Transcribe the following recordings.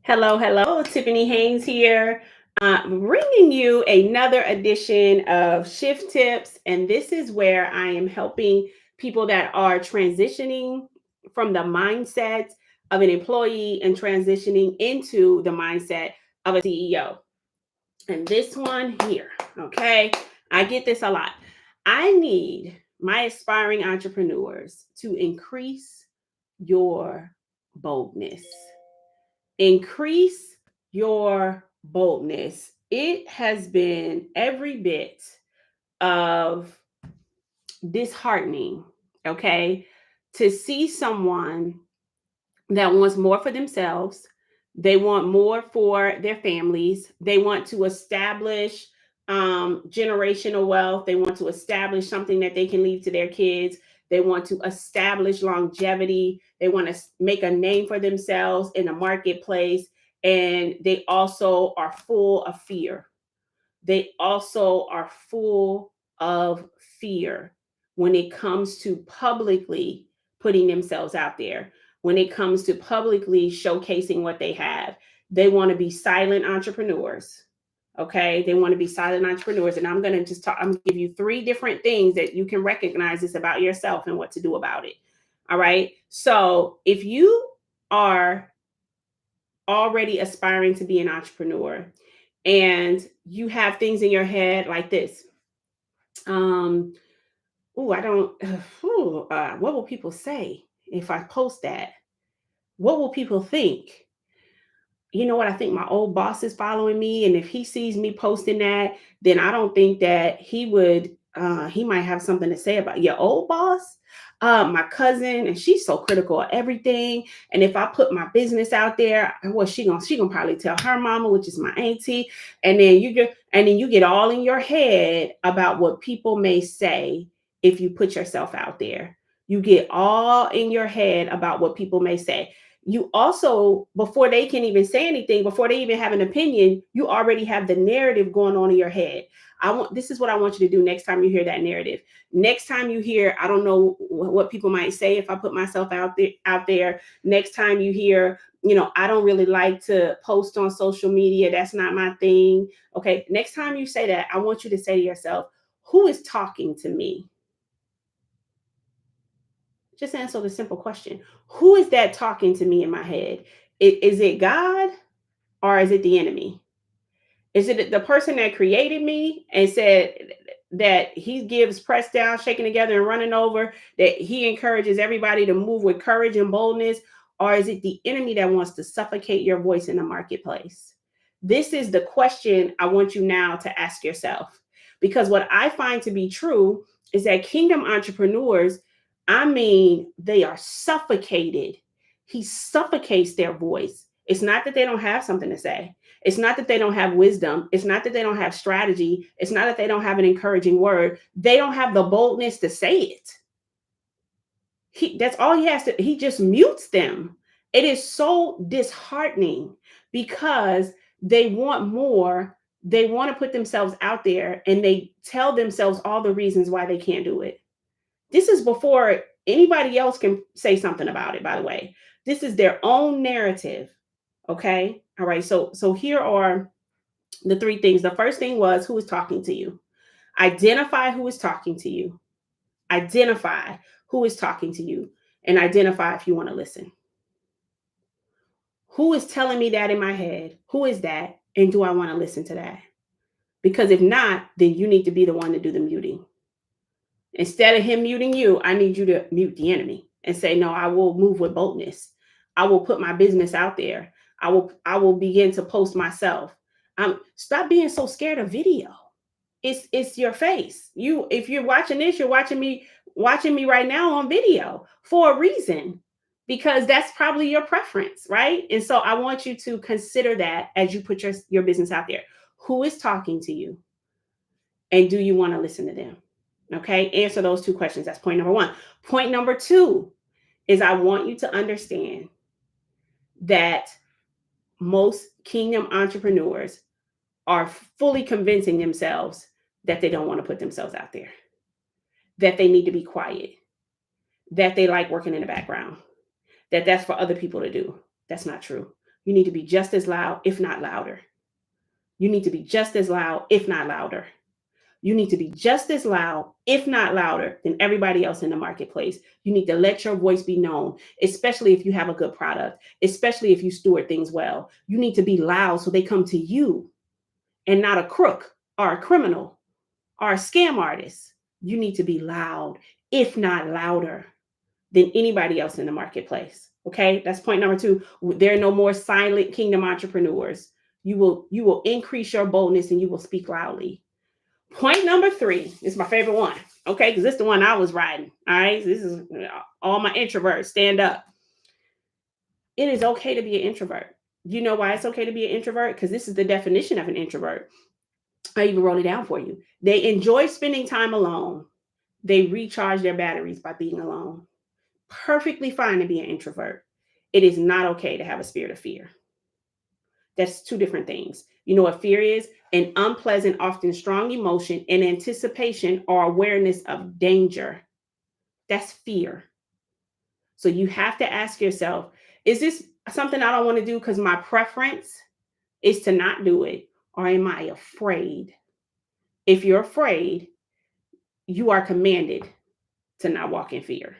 Hello, hello. Tiffany Haynes here, bringing you another edition of Shift Tips. And this is where I am helping people that are transitioning from the mindset of an employee and transitioning into the mindset of a CEO. And this one here, okay, I get this a lot. I need my aspiring entrepreneurs to increase your boldness. Increase your boldness. It has been every bit of disheartening, okay, to see someone that wants more for themselves. They want more for their families. They want to establish generational wealth. They want to establish something that they can leave to their kids. They want to establish longevity. They want to make a name for themselves in the marketplace. And they also are full of fear. They also are full of fear when it comes to publicly putting themselves out there, when it comes to publicly showcasing what they have. They want to be silent entrepreneurs. Okay. They want to be silent entrepreneurs. And I'm going to just talk, I'm going to give you three different things that you can recognize this about yourself and what to do about it. All right. So if you are already aspiring to be an entrepreneur and you have things in your head like this, oh, I don't, what will people say if I post that? What will people think? You know what? I think my old boss is following me. And if he sees me posting that, then I don't think that he might have something to say about your old boss. My cousin, and she's so critical of everything. And if I put my business out there, well, she gonna probably tell her mama, which is my auntie. And then you get all in your head about what people may say if you put yourself out there. You get all in your head about what people may say. You also, before they can even say anything, before they even have an opinion, you already have the narrative going on in your head. This is what I want you to do next time you hear that narrative. Next time you hear, I don't know what people might say if I put myself out there. Next time you hear, I don't really like to post on social media. That's not my thing. Okay. Next time you say that, I want you to say to yourself, who is talking to me? Just answer the simple question. Who is that talking to me in my head? Is it God or is it the enemy? Is it the person that created me and said that he gives pressed down, shaking together, and running over, that he encourages everybody to move with courage and boldness? Or is it the enemy that wants to suffocate your voice in the marketplace? This is the question I want you now to ask yourself. Because what I find to be true is that kingdom entrepreneurs, I mean, they are suffocated. He suffocates their voice. It's not that they don't have something to say. It's not that they don't have wisdom. It's not that they don't have strategy. It's not that they don't have an encouraging word. They don't have the boldness to say it. That's all he has to, he just mutes them. It is so disheartening because they want more. They want to put themselves out there and they tell themselves all the reasons why they can't do it. This is before anybody else can say something about it, by the way. This is their own narrative. Okay. All right. So here are the three things. The first thing was, who is talking to you? Identify who is talking to you. Identify who is talking to you and identify if you want to listen. Who is telling me that in my head? Who is that? And do I want to listen to that? Because if not, then you need to be the one to do the muting. Instead of him muting you, I need you to mute the enemy and say, no, I will move with boldness. I will put my business out there. I will begin to post myself. Stop being so scared of video. It's your face. If you're watching this, you're watching me right now on video for a reason, because that's probably your preference, right? And so I want you to consider that as you put your business out there. Who is talking to you? And do you want to listen to them? Okay, answer those two questions. That's point number one. Point number two is I want you to understand that most kingdom entrepreneurs are fully convincing themselves that they don't want to put themselves out there, that they need to be quiet, that they like working in the background, that that's for other people to do. That's not true. You need to be just as loud, if not louder. You need to be just as loud, if not louder. You need to be just as loud, if not louder, than everybody else in the marketplace. You need to let your voice be known, especially if you have a good product, especially if you steward things well. You need to be loud so they come to you and not a crook or a criminal or a scam artist. You need to be loud, if not louder, than anybody else in the marketplace. Okay, that's point number 2. There are no more silent kingdom entrepreneurs. You will increase your boldness and you will speak loudly. Point number 3 is my favorite one. Okay, because this is the one I was riding. All right, this is all my introverts stand up. It is okay to be an introvert. You know why it's okay to be an introvert? Because this is the definition of an introvert. I even wrote it down for you. They enjoy spending time alone. They recharge their batteries by being alone. Perfectly fine to be an introvert. It is not okay to have a spirit of fear. That's 2 different things. You know what fear is? An unpleasant, often strong emotion in anticipation or awareness of danger. That's fear. So you have to ask yourself, is this something I don't want to do because my preference is to not do it? Or am I afraid? If you're afraid, you are commanded to not walk in fear.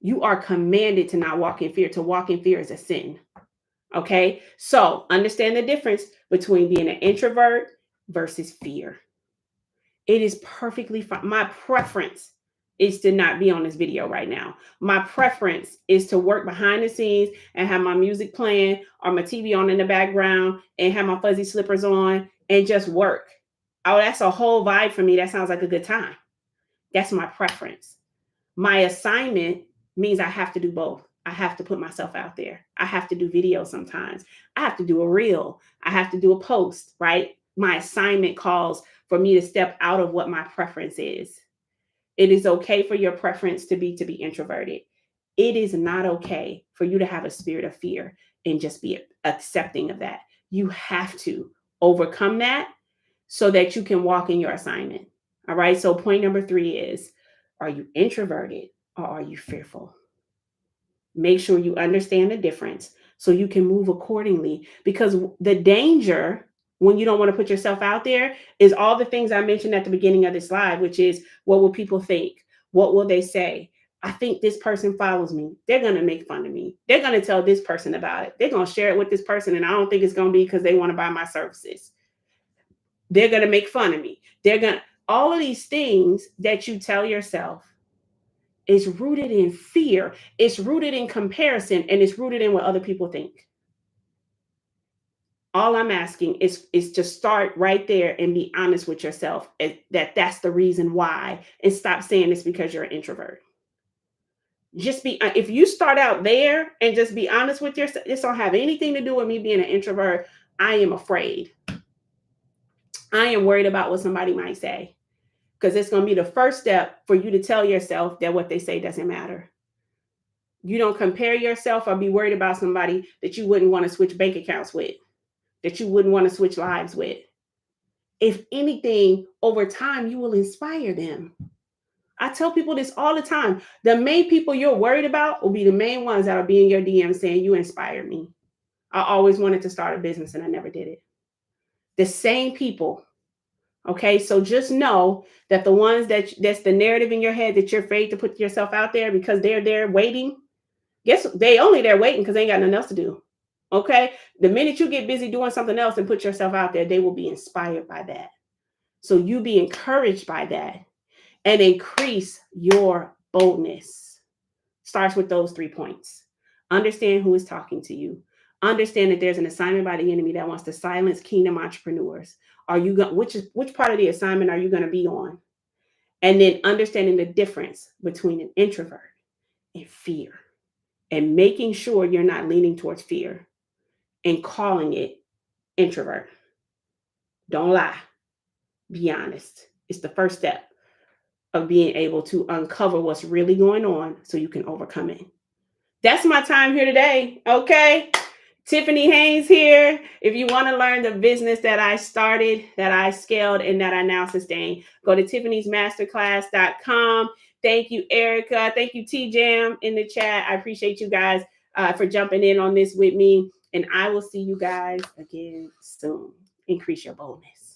You are commanded to not walk in fear. To walk in fear is a sin. Okay, so understand the difference between being an introvert versus fear. It is perfectly fine. My preference is to not be on this video right now. My preference is to work behind the scenes and have my music playing or my TV on in the background and have my fuzzy slippers on and just work. Oh, that's a whole vibe for me. That sounds like a good time. That's my preference. My assignment means I have to do both. I have to put myself out there. I have to do video sometimes. I have to do a reel. I have to do a post, right? My assignment calls for me to step out of what my preference is. It is okay for your preference to be introverted. It is not okay for you to have a spirit of fear and just be accepting of that. You have to overcome that so that you can walk in your assignment. All right. So point number 3 is, are you introverted or are you fearful? Make sure you understand the difference so you can move accordingly. Because the danger when you don't want to put yourself out there is all the things I mentioned at the beginning of this live, which is, what will people think? What will they say? I think this person follows me. They're going to make fun of me. They're going to tell this person about it. They're going to share it with this person. And I don't think it's going to be because they want to buy my services. They're going to make fun of me. All of these things that you tell yourself is rooted in fear. It's rooted in comparison, and it's rooted in what other people think. All I'm asking is to start right there and be honest with yourself that's the reason why, and stop saying it's because you're an introvert. If you start out there and just be honest with yourself, this don't have anything to do with me being an introvert. I am afraid. I am worried about what somebody might say, because it's going to be the first step for you to tell yourself that what they say doesn't matter. You don't compare yourself or be worried about somebody that you wouldn't want to switch bank accounts with, that you wouldn't want to switch lives with. If anything, over time, you will inspire them. I tell people this all the time. The main people you're worried about will be the main ones that will be in your DM saying, you inspired me. I always wanted to start a business and I never did it. The same people. Okay, so just know that the ones that's the narrative in your head that you're afraid to put yourself out there because they're there waiting. Guess they only there waiting because they ain't got nothing else to do. Okay, the minute you get busy doing something else and put yourself out there, they will be inspired by that. So you be encouraged by that and increase your boldness. Starts with those 3 points. Understand who is talking to you. Understand that there's an assignment by the enemy that wants to silence kingdom entrepreneurs. Are you going? Which part of the assignment are you going to be on? And then understanding the difference between an introvert and fear, and making sure you're not leaning towards fear and calling it introvert. Don't lie. Be honest. It's the first step of being able to uncover what's really going on so you can overcome it. That's my time here today. Okay. Tiffany Haynes here. If you want to learn the business that I started, that I scaled, and that I now sustain, go to tiffany'smasterclass.com. Thank you, Erica. Thank you, T-Jam in the chat. I appreciate you guys for jumping in on this with me. And I will see you guys again soon. Increase your boldness.